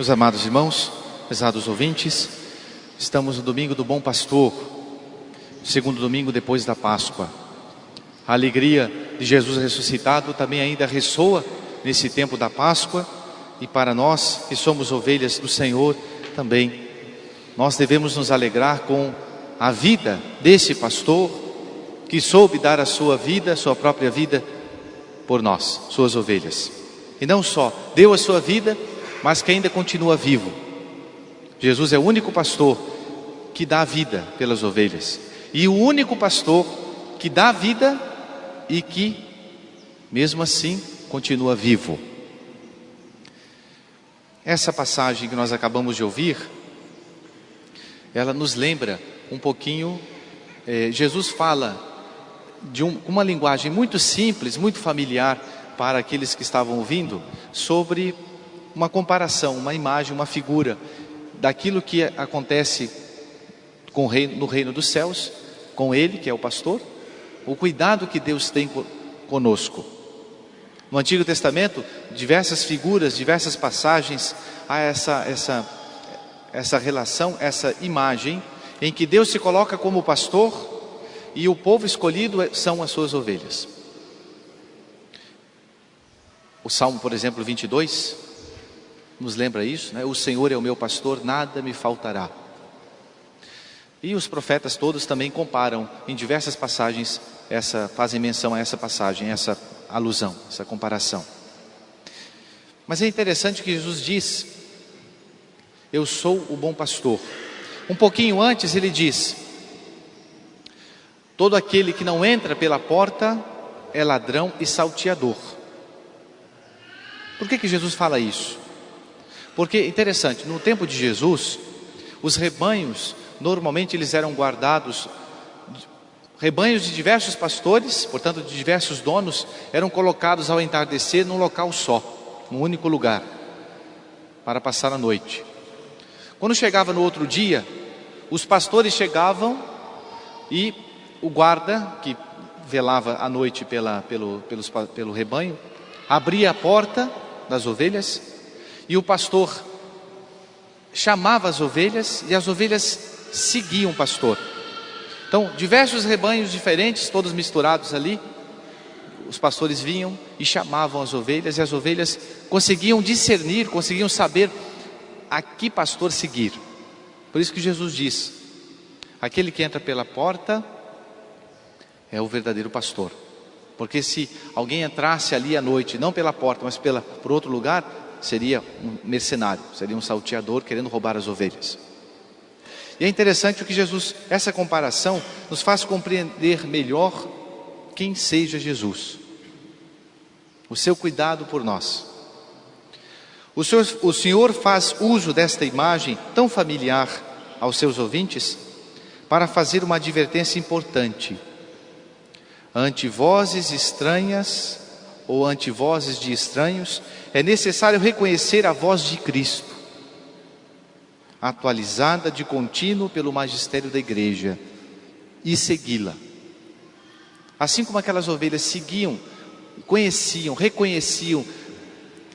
Meus amados irmãos, pesados ouvintes, estamos no domingo do Bom Pastor, segundo domingo depois da Páscoa. A alegria de Jesus ressuscitado também ainda ressoa nesse tempo da Páscoa, e para nós que somos ovelhas do Senhor também, nós devemos nos alegrar com a vida desse pastor que soube dar a sua vida, a sua própria vida por nós, suas ovelhas. E não só deu a sua vida, mas que ainda continua vivo. Jesus é o único pastor que dá a vida pelas ovelhas, e o único pastor que dá a vida e que, mesmo assim, continua vivo. Essa passagem que nós acabamos de ouvir, ela nos lembra um pouquinho, Jesus fala de uma linguagem muito simples, muito familiar para aqueles que estavam ouvindo, sobre uma comparação, uma imagem, uma figura daquilo que acontece no reino dos céus, com Ele, que é o pastor, o cuidado que Deus tem conosco. No Antigo Testamento, diversas figuras, diversas passagens, há essa relação, essa imagem, em que Deus se coloca como pastor e o povo escolhido são as suas ovelhas. O Salmo, por exemplo, 22, nos lembra isso, né? O Senhor é o meu pastor, nada me faltará. E os profetas todos também comparam em diversas passagens, fazem menção a essa passagem, essa alusão, essa comparação. Mas é interessante que Jesus diz: eu sou o bom pastor. Um pouquinho antes ele diz: todo aquele que não entra pela porta é ladrão e salteador. Por que Jesus fala isso? Porque, interessante, no tempo de Jesus, os rebanhos, normalmente eles eram guardados, rebanhos de diversos pastores, portanto de diversos donos, eram colocados ao entardecer num local só, num único lugar, para passar a noite. Quando chegava no outro dia, os pastores chegavam e o guarda, que velava à noite pelo rebanho, abria a porta das ovelhas, e o pastor chamava as ovelhas, e as ovelhas seguiam o pastor. Então, diversos rebanhos diferentes, todos misturados ali, os pastores vinham e chamavam as ovelhas, e as ovelhas conseguiam discernir, conseguiam saber a que pastor seguir. Por isso que Jesus diz: aquele que entra pela porta é o verdadeiro pastor. Porque se alguém entrasse ali à noite, não pela porta, mas por outro lugar, seria um mercenário, seria um salteador querendo roubar as ovelhas. E é interessante o que essa comparação nos faz compreender melhor quem seja Jesus, o seu cuidado por nós. O Senhor faz uso desta imagem tão familiar aos seus ouvintes para fazer uma advertência importante. Ante vozes estranhas ou ante vozes de estranhos, é necessário reconhecer a voz de Cristo, atualizada de contínuo pelo magistério da igreja, e segui-la. Assim como aquelas ovelhas seguiam, conheciam, reconheciam,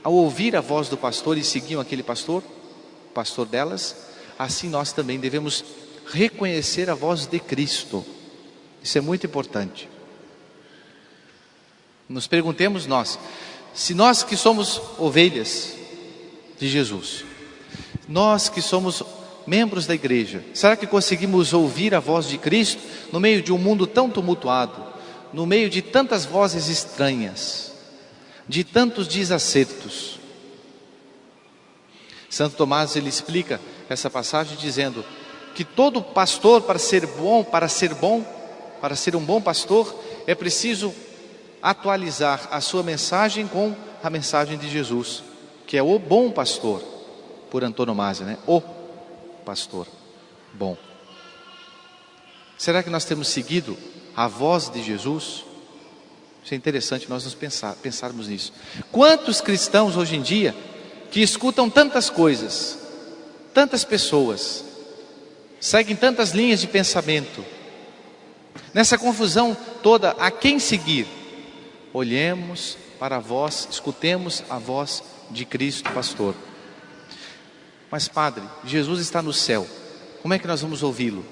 ao ouvir a voz do pastor e seguiam aquele pastor, o pastor delas, assim nós também devemos reconhecer a voz de Cristo. Isso é muito importante. Nos perguntemos se nós que somos ovelhas de Jesus, nós que somos membros da igreja, será que conseguimos ouvir a voz de Cristo no meio de um mundo tão tumultuado, no meio de tantas vozes estranhas, de tantos desacertos? Santo Tomás, ele explica essa passagem dizendo que todo pastor, para ser um bom pastor, é preciso atualizar a sua mensagem com a mensagem de Jesus, que é o bom pastor, por antonomasia, né? O pastor bom. Será que nós temos seguido a voz de Jesus? Isso é interessante nós pensarmos nisso. Quantos cristãos hoje em dia que escutam tantas coisas, tantas pessoas, seguem tantas linhas de pensamento, nessa confusão toda, a quem seguir? Olhemos para a voz, escutemos a voz de Cristo pastor. Mas padre, Jesus está no céu, como é que nós vamos ouvi-lo?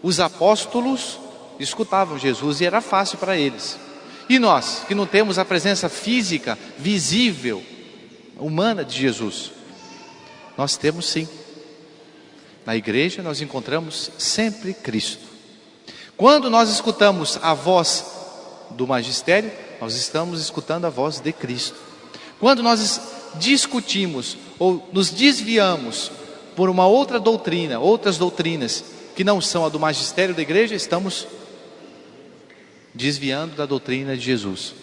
Os apóstolos escutavam Jesus e era fácil para eles. E nós, que não temos a presença física, visível, humana de Jesus? Nós temos sim. Na igreja nós encontramos sempre Cristo. Quando nós escutamos a voz do magistério, nós estamos escutando a voz de Cristo. Quando nós discutimos ou nos desviamos por uma outra doutrina, outras doutrinas que não são a do magistério da igreja, estamos desviando da doutrina de Jesus.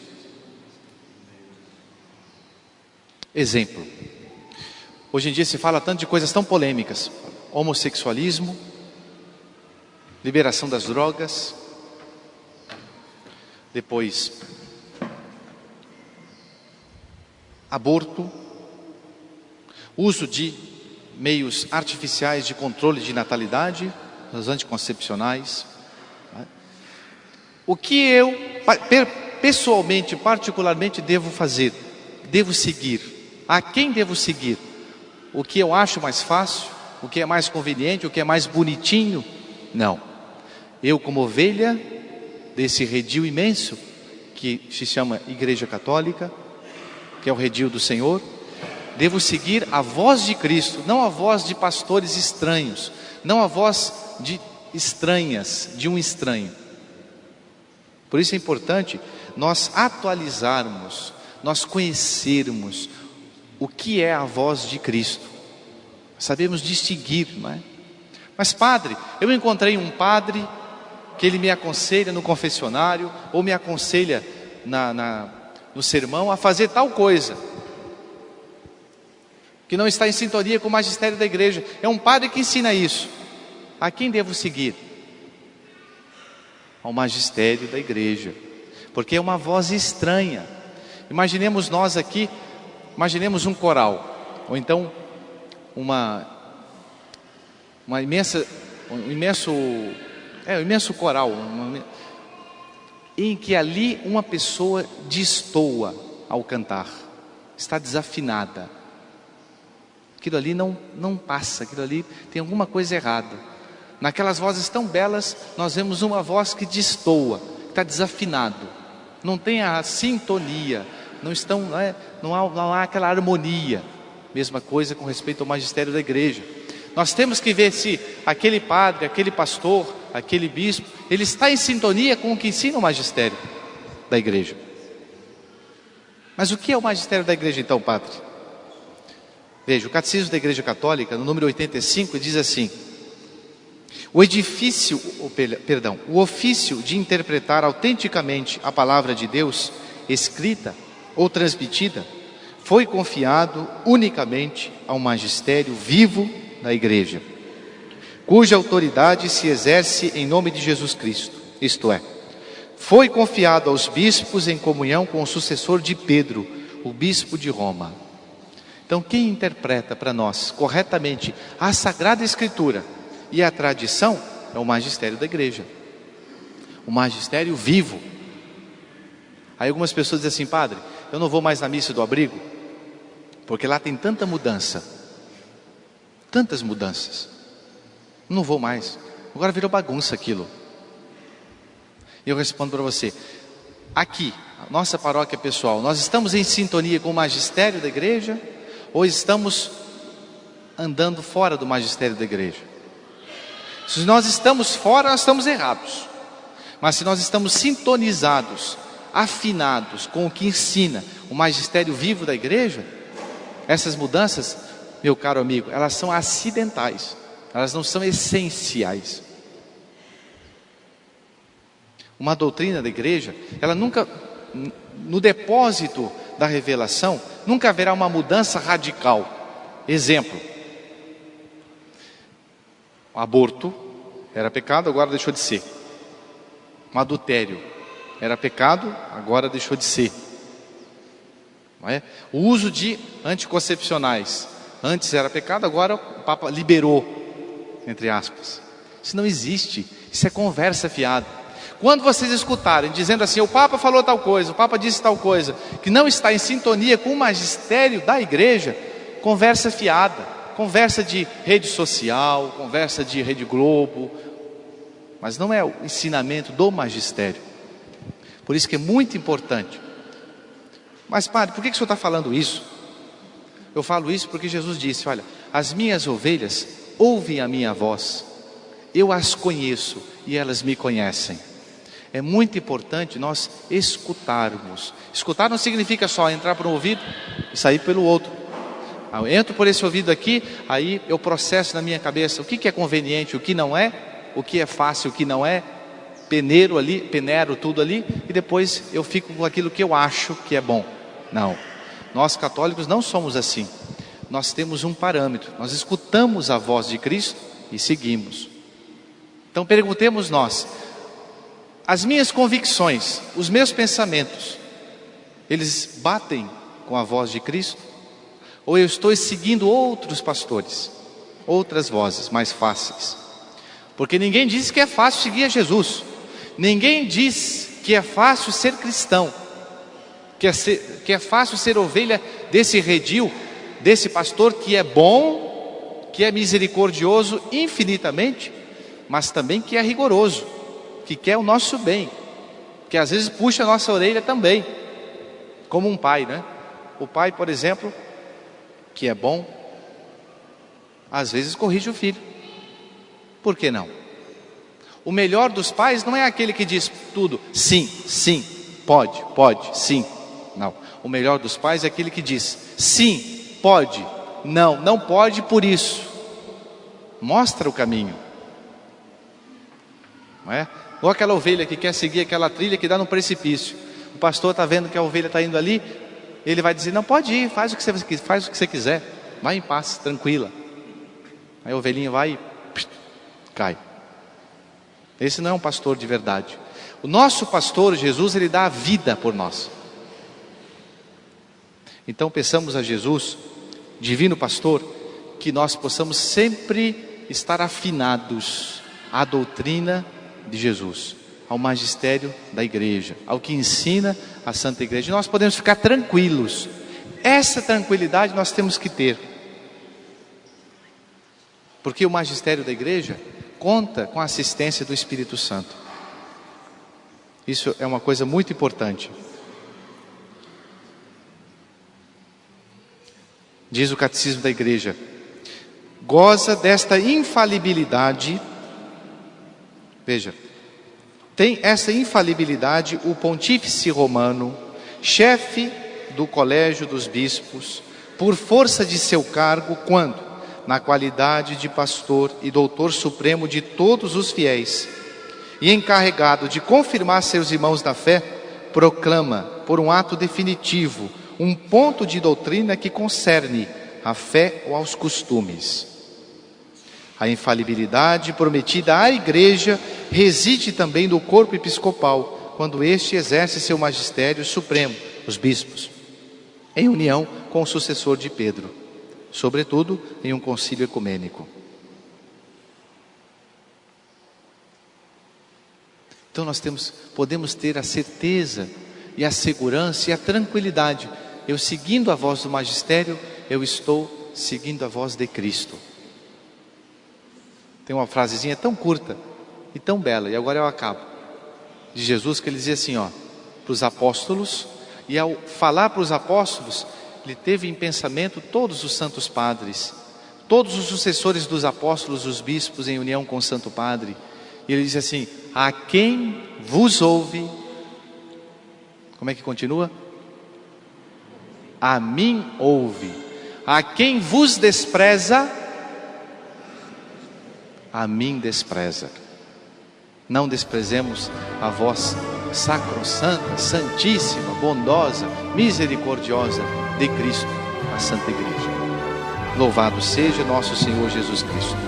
Exemplo. Hoje em dia se fala tanto de coisas tão polêmicas: homossexualismo, liberação das drogas, depois aborto, uso de meios artificiais de controle de natalidade, os anticoncepcionais. O que eu pessoalmente, particularmente devo fazer? Devo seguir? A quem devo seguir? O que eu acho mais fácil? O que é mais conveniente? O que é mais bonitinho? Não. Eu, como ovelha desse redil imenso que se chama Igreja Católica, que é o redil do Senhor, devo seguir a voz de Cristo, não a voz de pastores estranhos, não a voz de estranhas, de um estranho. Por isso é importante nós atualizarmos, nós conhecermos o que é a voz de Cristo. Sabemos distinguir, não é? Mas padre, eu encontrei um padre que ele me aconselha no confessionário, ou me aconselha no sermão a fazer tal coisa, que não está em sintonia com o magistério da igreja. É um padre que ensina isso. A quem devo seguir? Ao magistério da igreja, porque é uma voz estranha. Imaginemos nós aqui, imaginemos um coral, ou então um imenso coral, em que ali uma pessoa destoa ao cantar, está desafinada. Aquilo ali não passa, aquilo ali tem alguma coisa errada. Naquelas vozes tão belas, nós vemos uma voz que destoa, que está desafinado, não tem a sintonia, não há aquela harmonia. Mesma coisa com respeito ao magistério da igreja. Nós temos que ver se aquele padre, aquele pastor, aquele bispo, ele está em sintonia com o que ensina o magistério da igreja. Mas o que é o magistério da igreja então, padre? Veja, o Catecismo da Igreja Católica, no número 85, diz assim: o ofício de interpretar autenticamente a palavra de Deus, escrita ou transmitida, foi confiado unicamente ao magistério vivo da igreja, cuja autoridade se exerce em nome de Jesus Cristo. Isto é, foi confiado aos bispos em comunhão com o sucessor de Pedro, o bispo de Roma. Então, quem interpreta para nós corretamente a Sagrada Escritura e a tradição é o magistério da igreja, o magistério vivo. Aí algumas pessoas dizem assim: padre, eu não vou mais na missa do abrigo, porque lá tem tanta mudança, tantas mudanças, não vou mais, agora virou bagunça aquilo. E eu respondo para você: aqui, a nossa paróquia pessoal, nós estamos em sintonia com o magistério da igreja, ou estamos andando fora do magistério da igreja? Se nós estamos fora, nós estamos errados. Mas se nós estamos sintonizados, afinados com o que ensina o magistério vivo da igreja, essas mudanças, meu caro amigo, elas são acidentais, elas não são essenciais. Uma doutrina da igreja, ela nunca, no depósito da revelação, nunca haverá uma mudança radical. Exemplo: o aborto era pecado, agora deixou de ser. O adultério era pecado, agora deixou de ser. Não é? O uso de anticoncepcionais, antes era pecado, agora o Papa liberou, entre aspas. Isso não existe, isso é conversa fiada. Quando vocês escutarem dizendo assim: o Papa falou tal coisa, o Papa disse tal coisa, que não está em sintonia com o magistério da igreja, conversa fiada. conversa de rede social, conversa de Rede Globo, mas não é o ensinamento do magistério. Por isso que é muito importante. Mas padre, por que o senhor está falando isso? Eu falo isso porque Jesus disse, olha, as minhas ovelhas ouvem a minha voz, eu as conheço e elas me conhecem. É muito importante nós escutarmos. Escutar não significa só entrar por um ouvido e sair pelo outro. Eu entro por esse ouvido aqui, aí eu processo na minha cabeça o que é conveniente, o que não é, o que é fácil, o que não é, peneiro tudo ali, e depois eu fico com aquilo que eu acho que é bom. Não, nós católicos não somos assim. Nós temos um parâmetro, nós escutamos a voz de Cristo e seguimos. Então perguntemos nós, as minhas convicções, os meus pensamentos, eles batem com a voz de Cristo? Ou eu estou seguindo outros pastores, outras vozes mais fáceis? Porque ninguém diz que é fácil seguir a Jesus. Ninguém diz que é fácil ser cristão, que é fácil ser ovelha desse redil, desse pastor que é bom, que é misericordioso infinitamente, mas também que é rigoroso, que quer o nosso bem, que às vezes puxa a nossa orelha também, como um pai, né? O pai, por exemplo, que é bom, às vezes corrige o filho. Por que não? O melhor dos pais não é aquele que diz tudo, sim, sim, pode, sim. Não, o melhor dos pais é aquele que diz, sim, pode, não pode por isso. Mostra o caminho. Não é? Ou aquela ovelha que quer seguir aquela trilha que dá no precipício. O pastor está vendo que a ovelha está indo ali, ele vai dizer, não, pode ir, faz o que você quiser, vai em paz, tranquila. Aí a ovelhinha vai e cai. Esse não é um pastor de verdade. O nosso pastor, Jesus, ele dá a vida por nós. Então peçamos a Jesus, divino pastor, que nós possamos sempre estar afinados à doutrina de Jesus, ao magistério da igreja, ao que ensina a Santa Igreja. Nós podemos ficar tranquilos. Essa tranquilidade nós temos que ter, porque o magistério da igreja conta com a assistência do Espírito Santo. Isso é uma coisa muito importante. Diz o Catecismo da Igreja, goza desta infalibilidade. Veja, tem essa infalibilidade o pontífice romano, chefe do colégio dos bispos, por força de seu cargo, quando, na qualidade de pastor e doutor supremo de todos os fiéis, e encarregado de confirmar seus irmãos da fé, proclama, por um ato definitivo, um ponto de doutrina que concerne à fé ou aos costumes. A infalibilidade prometida à igreja reside também no corpo episcopal, quando este exerce seu magistério supremo, os bispos, em união com o sucessor de Pedro, sobretudo em um concílio ecumênico. Então nós podemos ter a certeza e a segurança e a tranquilidade. Eu seguindo a voz do magistério, eu estou seguindo a voz de Cristo. Tem uma frasezinha tão curta e tão bela, e agora eu acabo, de Jesus, que ele dizia assim, para os apóstolos, e ao falar para os apóstolos, ele teve em pensamento todos os santos padres, todos os sucessores dos apóstolos, os bispos, em união com o Santo Padre. E ele diz assim, a quem vos ouve, como é que continua? A mim ouve. A quem vos despreza, a mim despreza. Não desprezemos a voz sacrossanta, santíssima, bondosa, misericordiosa de Cristo, a Santa Igreja. Louvado seja nosso Senhor Jesus Cristo.